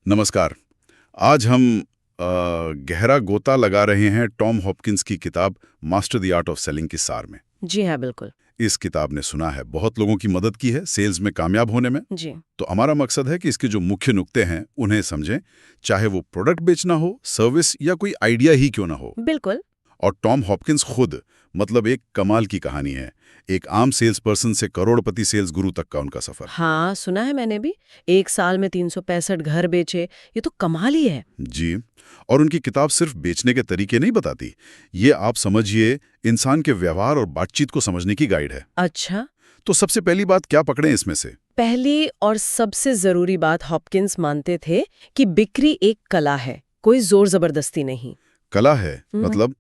नमस्कार। आज हम गहरा गोता लगा रहे हैं टॉम हॉपकिंस की किताब master the art of selling की सार में। जी हाँ, बिल्कुल। इस किताब ने सुना है बहुत लोगों की मदद की है सेल्स में कामयाब होने में। जी। तो हमारा मकसद है कि इसके जो मुख्य नुक्ते हैं उन्हें समझें, चाहे वो प्रोडक्ट बेचना हो, सर्विस या कोई आइडिया ही क्यों ना हो। बिल्कुल। और टॉम हॉपकिंस खुद मतलब एक कमाल की कहानी है। एक आम सेल्स पर्सन से करोड़पति सेल्स गुरु तक का उनका सफर। हाँ, सुना है मैंने भी। 1 साल में 365 घर बेचे, ये तो कमाल ही है। जी। और उनकी किताब सिर्फ बेचने के तरीके नहीं बताती, ये आप समझिए इंसान के व्यवहार और बातचीत को समझने की गाइड है। अच्छा। तो सबसे पहली बात क्या पकड़ें इसमें से? पहली और सबसे जरूरी बात, हॉपकिंस मानते थे कि बिक्री एक कला है, कोई जोर जबरदस्ती नहीं। कला है मतलब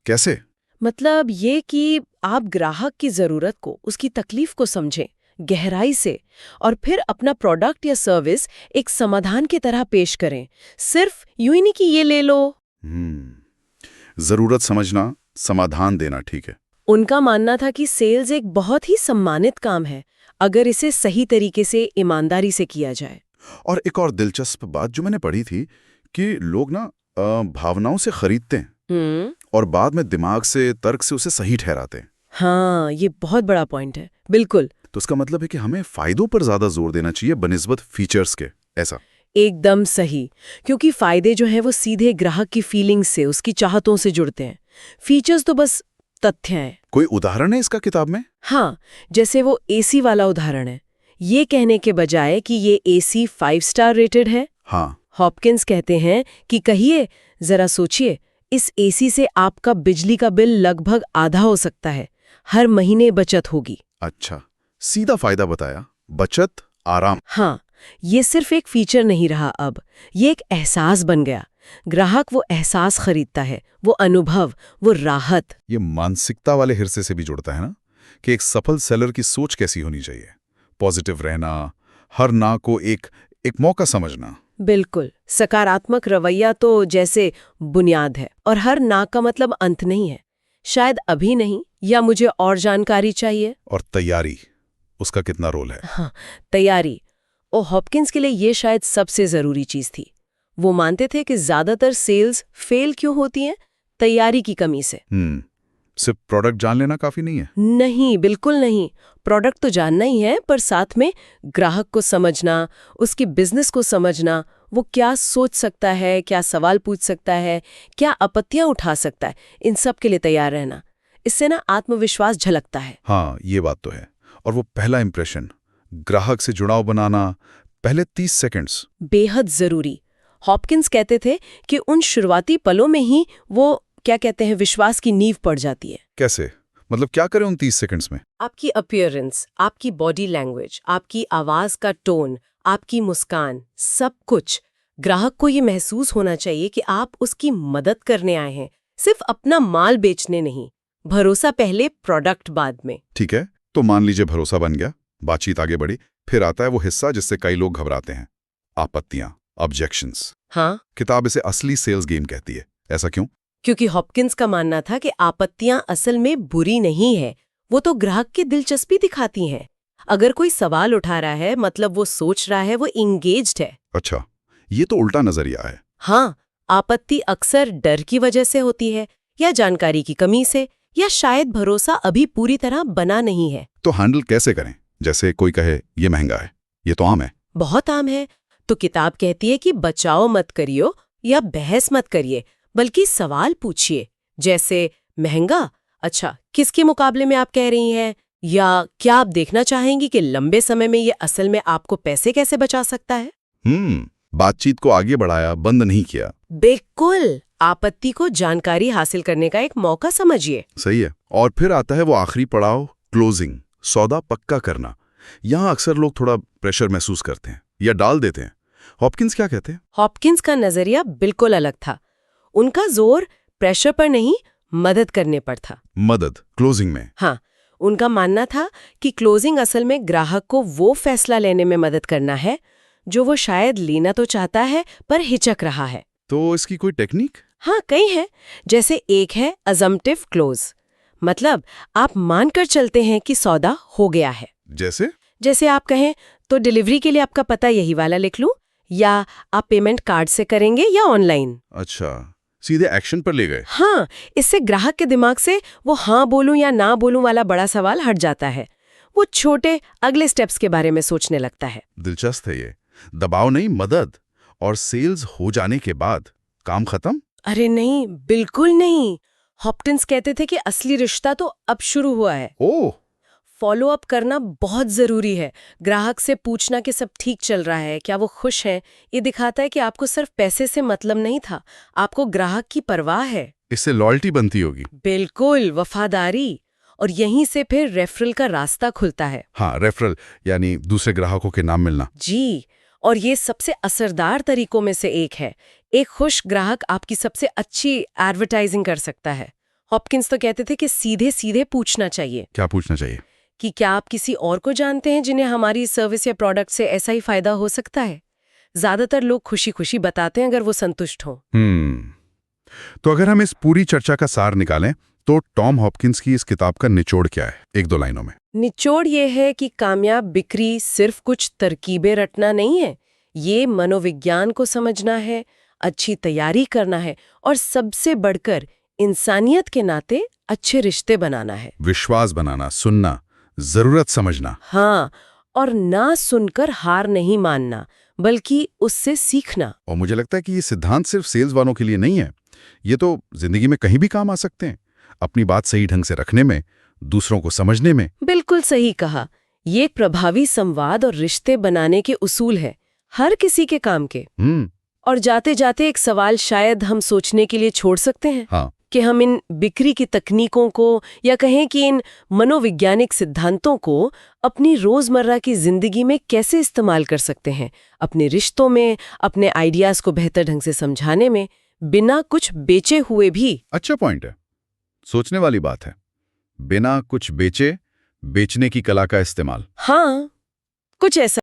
कैसे? मतलब ये कि आप ग्राहक की जरूरत को, उसकी तकलीफ को समझें गहराई से, और फिर अपना प्रोडक्ट या सर्विस एक समाधान की तरह पेश करें। सिर्फ यूं ही नहीं कि ये ले लो। जरूरत समझना, समाधान देना, ठीक है। उनका मानना था कि सेल्स एक बहुत ही सम्मानित काम है अगर इसे सही तरीके से, ईमानदारी से किया जाए। और एक और दिलचस्प बात जो मैंने पढ़ी थी कि लोग ना भावनाओं से खरीदते हैं और बाद में दिमाग से, तर्क से उसे सही ठहराते हैं। हाँ, ये बहुत बड़ा पॉइंट है। बिल्कुल। तो इसका मतलब है कि हमें फायदों पर ज्यादा जोर देना चाहिए बनिस्बत फीचर्स के, ऐसा? एकदम सही। क्योंकि फायदे जो हैं वो सीधे ग्राहक की फीलिंग्स से, उसकी चाहतों से जुड़ते हैं। फीचर्स तो बस तथ्य हैं। कोई उदाहरण है इसका किताब में? हाँ, जैसे वो एसी वाला उदाहरण है। ये कहने के बजाय कि ये एसी 5 स्टार रेटेड है, हाँ। हॉपकिंस कहते हैं कि कहिए, जरा सोचिए, इस एसी से आपका बिजली का बिल लगभग आधा हो सकता है, हर महीने बचत होगी। अच्छा, सीधा फायदा बताया, बचत, आराम। हाँ, ये सिर्फ एक फीचर नहीं रहा, अब ये एक एहसास बन गया। ग्राहक वो एहसास खरीदता है, वो अनुभव, वो राहत। ये मानसिकता वाले हिस्से से भी जुड़ता है ना, कि एक सफल सेलर की सोच कैसी होनी चाहिए। पॉजिटिव रहना, हर ना को एक मौका समझना। बिल्कुल, सकारात्मक रवैया तो जैसे बुनियाद है, और हर ना का मतलब अंत नहीं है। शायद अभी नहीं, या मुझे और जानकारी चाहिए। और तैयारी, उसका कितना रोल है? हाँ, तैयारी। और हॉपकिंस के लिए ये शायद सबसे जरूरी चीज थी। वो मानते थे कि ज्यादातर सेल्स फेल क्यों होती हैं? तैयारी की कमी से। सिर्फ प्रोडक्ट जान लेना काफी नहीं है? नहीं, बिल्कुल नहीं। प्रोडक्ट तो जानना ही है, पर साथ में ग्राहक को समझना, उसकी बिजनेस को समझना, वो क्या सोच सकता है, क्या सवाल पूछ सकता है, क्या आपत्तियां उठा सकता है, इन सब के लिए तैयार रहना। इससे ना आत्मविश्वास झलकता है। हाँ, ये बात तो है। और वो पहला इंप्रेशन, ग्राहक से जुड़ाव बनाना, पहले 30 सेकंड्स बेहद जरूरी। हॉपकिंस कहते थे कि उन शुरुआती पलों में ही वो, क्या कहते हैं, विश्वास की नींव पड़ जाती है। कैसे? मतलब क्या करें उन 30 सेकंड्स में? आपकी अपीयरेंस, आपकी बॉडी लैंग्वेज, आपकी आवाज का टोन, आपकी मुस्कान, सब कुछ। ग्राहक को ये महसूस होना चाहिए कि आप उसकी मदद करने आए हैं, सिर्फ अपना माल बेचने नहीं। भरोसा पहले, प्रोडक्ट बाद में। ठीक है, तो मान लीजिए भरोसा बन गया, बातचीत आगे बढ़ी, फिर आता है वो हिस्सा जिससे कई लोग घबराते हैं, आपत्तियां, ऑब्जेक्शंस। हाँ, किताब इसे असली सेल्स गेम कहती है। ऐसा क्यों? क्योंकि हॉपकिंस का मानना था कि आपत्तियां असल में बुरी नहीं है, वो तो ग्राहक की दिलचस्पी दिखाती हैं। अगर कोई सवाल उठा रहा है, मतलब वो सोच रहा है, वो इंगेज्ड है। अच्छा, ये तो उल्टा नजरिया है। हाँ, आपत्ति अक्सर डर की वजह से होती है, या जानकारी की कमी से, या शायद भरोसा अभी पूरी तरह बना नहीं है। तो हैंडल कैसे करें? जैसे कोई कहे ये महंगा है, ये तो आम है। बहुत आम है। तो किताब कहती है कि बचाओ मत करियो या बहस मत करिए, बल्कि सवाल पूछिए। जैसे, महंगा? अच्छा, किसके मुकाबले में आप कह रही हैं? या क्या आप देखना चाहेंगी कि लंबे समय में ये असल में आपको पैसे कैसे बचा सकता है? बातचीत को आगे बढ़ाया, बंद नहीं किया। बिल्कुल, आपत्ति को जानकारी हासिल करने का एक मौका समझिए। सही है। और फिर आता है वो आखिरी पड़ाव, क्लोजिंग, सौदा पक्का करना। यहाँ अक्सर लोग थोड़ा प्रेशर महसूस करते हैं या डाल देते हैं। हॉपकिंस क्या कहते हैं? हॉपकिंस का नजरिया बिल्कुल अलग था। उनका जोर प्रेशर पर नहीं, मदद करने पर था। मदद, क्लोजिंग में? हाँ, उनका मानना था कि क्लोजिंग असल में ग्राहक को वो फैसला लेने में मदद करना है जो वो शायद लेना तो चाहता है पर हिचक रहा है। तो इसकी कोई टेक्निक? हाँ, कई हैं। जैसे एक है अजम्पटिव क्लोज, मतलब आप मानकर चलते हैं कि सौदा हो गया है। जैसे आप कहें, तो डिलीवरी के लिए आपका पता यही वाला लिख लूं, या आप पेमेंट कार्ड से करेंगे या ऑनलाइन। अच्छा, सीधे एक्शन पर ले गए। हाँ, इससे ग्राहक के दिमाग से वो हाँ बोलूं या ना बोलूं वाला बड़ा सवाल हट जाता है। वो छोटे अगले स्टेप्स के बारे में सोचने लगता है। दिलचस्प है ये। दबाव नहीं, मदद। और सेल्स हो जाने के बाद काम खत्म? अरे नहीं, बिल्कुल नहीं। हॉपकिंस कहते थे कि असली रिश्ता तो अब शुरू हुआ है। ओह, फॉलो अप करना बहुत जरूरी है। ग्राहक से पूछना कि सब ठीक चल रहा है, क्या वो खुश हैं, ये दिखाता है कि आपको सिर्फ पैसे से मतलब नहीं था, आपको ग्राहक की परवाह है। इससे लॉयल्टी बनती होगी। बिल्कुल, वफादारी। और यहीं से फिर रेफरल का रास्ता खुलता है। हाँ, रेफरल यानी दूसरे ग्राहकों के नाम मिलना। जी, और ये सबसे असरदार तरीकों में से एक है। एक खुश ग्राहक आपकी सबसे अच्छी एडवर्टाइजिंग कर सकता है। हॉपकिंस तो कहते थे कि सीधे सीधे पूछना चाहिए क्या पूछना चाहिए? कि क्या आप किसी और को जानते हैं जिन्हें हमारी सर्विस या प्रोडक्ट से ऐसा ही फायदा हो सकता है। ज्यादातर लोग खुशी खुशी बताते हैं अगर वो संतुष्ट हों। तो अगर हम इस पूरी चर्चा का सार निकालें तो टॉम हॉपकिंस की इस किताब का निचोड़ क्या है, एक दो लाइनों में? निचोड़ ये है कि कामयाब बिक्री सिर्फ कुछ तरकीबें रटना नहीं है, ये मनोविज्ञान को समझना है, अच्छी तैयारी करना है और सबसे बढ़कर इंसानियत के नाते अच्छे रिश्ते बनाना है। विश्वास बनाना, सुनना, जरूरत समझना। हाँ, और ना सुनकर हार नहीं मानना, बल्कि उससे सीखना। और मुझे लगता है कि ये सिद्धांत सिर्फ सेल्स वालों के लिए नहीं है, ये तो जिंदगी में कहीं भी काम आ सकते हैं। अपनी बात सही ढंग से रखने में, दूसरों को समझने में। बिल्कुल सही कहा। ये प्रभावी संवाद और रिश्ते बनाने के उसूल है, हर किसी के काम के। और जाते जाते एक सवाल शायद हम सोचने के लिए छोड़ सकते हैं। हाँ। कि हम इन बिक्री की तकनीकों को या कहें कि इन मनोवैज्ञानिक सिद्धांतों को अपनी रोजमर्रा की जिंदगी में कैसे इस्तेमाल कर सकते हैं, अपने रिश्तों में, अपने आइडियाज को बेहतर ढंग से समझाने में, बिना कुछ बेचे हुए भी। अच्छा पॉइंट है, सोचने वाली बात है। बिना कुछ बेचे, बेचने की कला का इस्तेमाल। हाँ, कुछ ऐसा